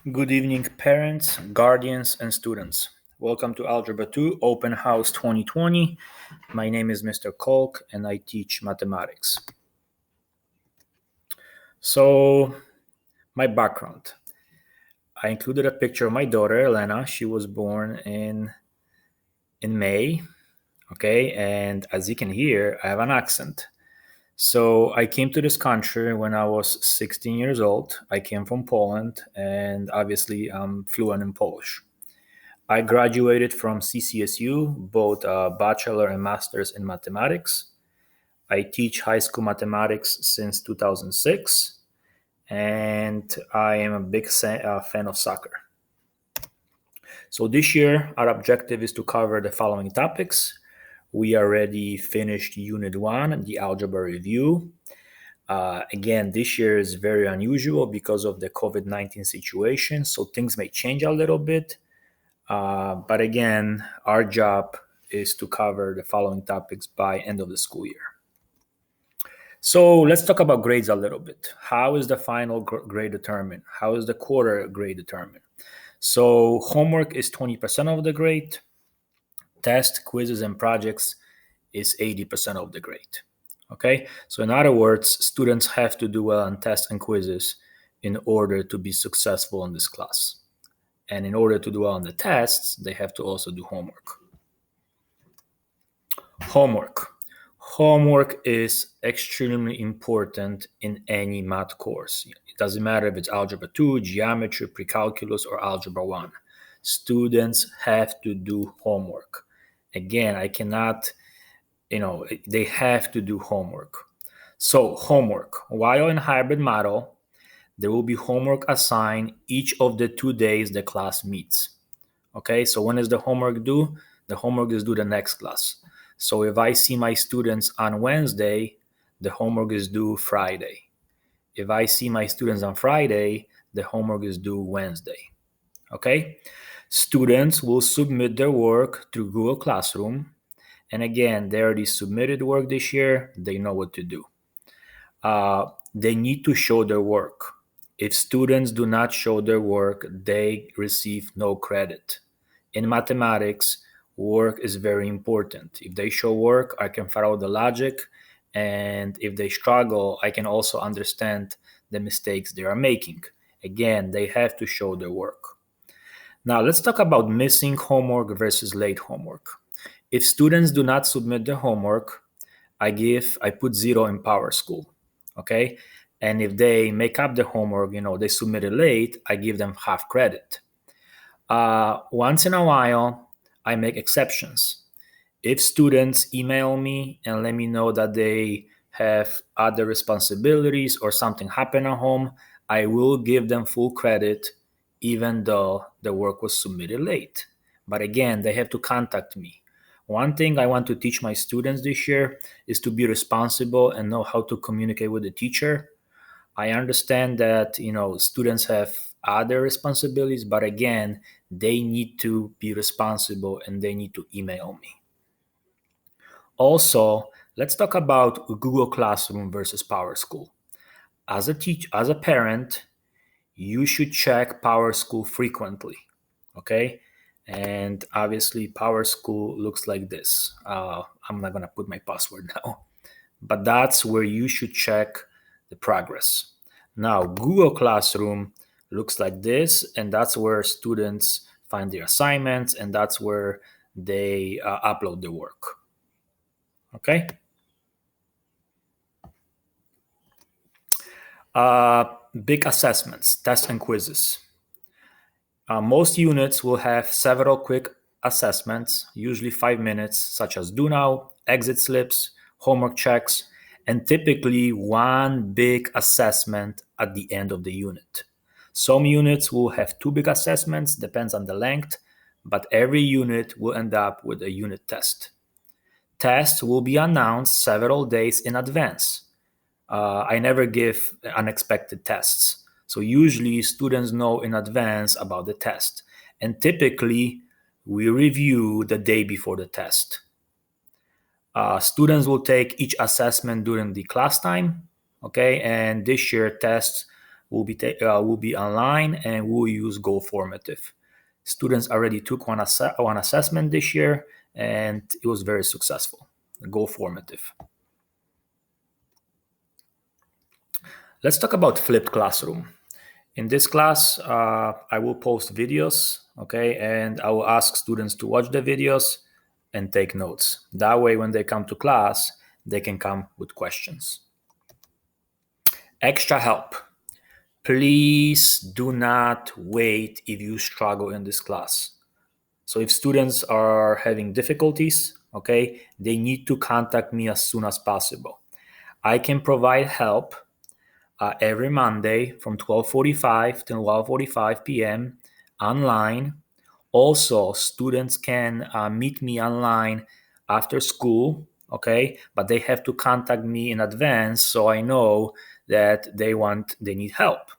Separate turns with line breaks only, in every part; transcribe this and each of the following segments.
Good evening, parents, guardians, and students. Welcome to Algebra 2 Open House 2020. My name is Mr. Kolk and I teach mathematics. So, my background. I included a picture of my daughter, Elena. She was born in May, okay? And as you can hear, I have an accent. So, I came to this country when I was 16 years old. I came from Poland and obviously I'm fluent in Polish. I graduated from CCSU, both a bachelor and master's in mathematics. I teach high school mathematics since 2006, and I am a big fan of soccer. So this year, our objective is to cover the following topics. We already finished Unit 1, the Algebra Review. Again, this year is very unusual because of the COVID-19 situation, so things may change a little bit. But again, our job is to cover the following topics by end of the school year. So let's talk about grades a little bit. How is the final grade determined? How is the quarter grade determined? So homework is 20% of the grade. Test, quizzes, and projects is 80% of the grade. Okay, so in other words, students have to do well on tests and quizzes in order to be successful in this class. And in order to do well on the tests, they have to also do homework. Homework is extremely important in any math course. It doesn't matter if it's Algebra 2, Geometry, Pre-Calculus, or Algebra 1. Students have to do homework. Again, I cannot, they have to do homework. So homework, while in hybrid model, there will be homework assigned each of the 2 days the class meets. Okay, so when is the homework due? The homework is due the next class. So if I see my students on Wednesday, the homework is due Friday. If I see my students on Friday, the homework is due Wednesday. Okay? Students will submit their work through Google Classroom. And again, they already submitted work this year. They know what to do. They need to show their work. If students do not show their work, they receive no credit. In mathematics, work is very important. If they show work, I can follow the logic, and if they struggle, I can also understand the mistakes they are making. Again, they have to show their work. Now, let's talk about missing homework versus late homework. If students do not submit their homework, I put 0 in PowerSchool. Okay, and if they make up the homework, they submit it late, I give them half credit. Once in a while, I make exceptions. If students email me and let me know that they have other responsibilities or something happened at home, I will give them full credit even though the work was submitted late. But again, they have to contact me. One thing I want to teach my students this year is to be responsible and know how to communicate with the teacher. I understand that, students have other responsibilities, but again, they need to be responsible and they need to email me. Also, let's talk about Google Classroom versus PowerSchool. As a parent, you should check PowerSchool frequently. Okay, and obviously PowerSchool looks like this. I'm not gonna put my password now, but that's where you should check the progress. Now, Google Classroom looks like this, and that's where students find their assignments, and that's where they upload the work. Okay. Big assessments, tests, and quizzes. Most units will have several quick assessments, usually 5 minutes, such as do now, exit slips, homework checks, and typically one big assessment at the end of the unit. Some units will have 2 big assessments, depends on the length, but every unit will end up with a unit test. Tests will be announced several days in advance. I never give unexpected tests. So usually students know in advance about the test. And typically we review the day before the test. Students will take each assessment during the class time. Okay, and this year tests will be online, and we'll use Go Formative. Students already took one assessment this year, and it was very successful. Go Formative. Let's talk about flipped classroom. In this class, I will post videos, okay, and I will ask students to watch the videos and take notes. That way, when they come to class, they can come with questions. Extra help. Please do not wait if you struggle in this class. So if students are having difficulties, okay, they need to contact me as soon as possible. I can provide help every Monday from 12:45 to 12:45 p.m. online. Also, students can meet me online after school, okay? But they have to contact me in advance so I know that they need help.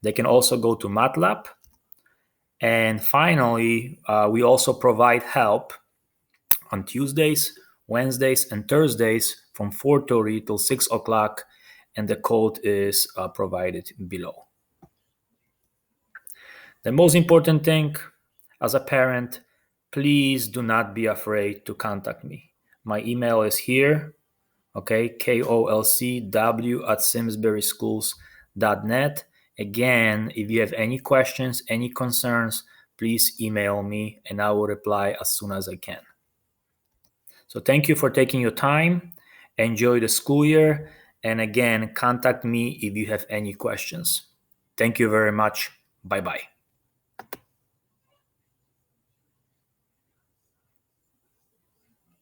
They can also go to MATLAB. And finally, we also provide help on Tuesdays, Wednesdays, and Thursdays from 4:30 till 6 o'clock, and the code is provided below. The most important thing as a parent, please do not be afraid to contact me. My email is here, okay, kolcw@simsburyschools.net. Again, if you have any questions, any concerns, please email me and I will reply as soon as I can. So thank you for taking your time. Enjoy the school year. And again, contact me if you have any questions. Thank you very much. Bye-bye.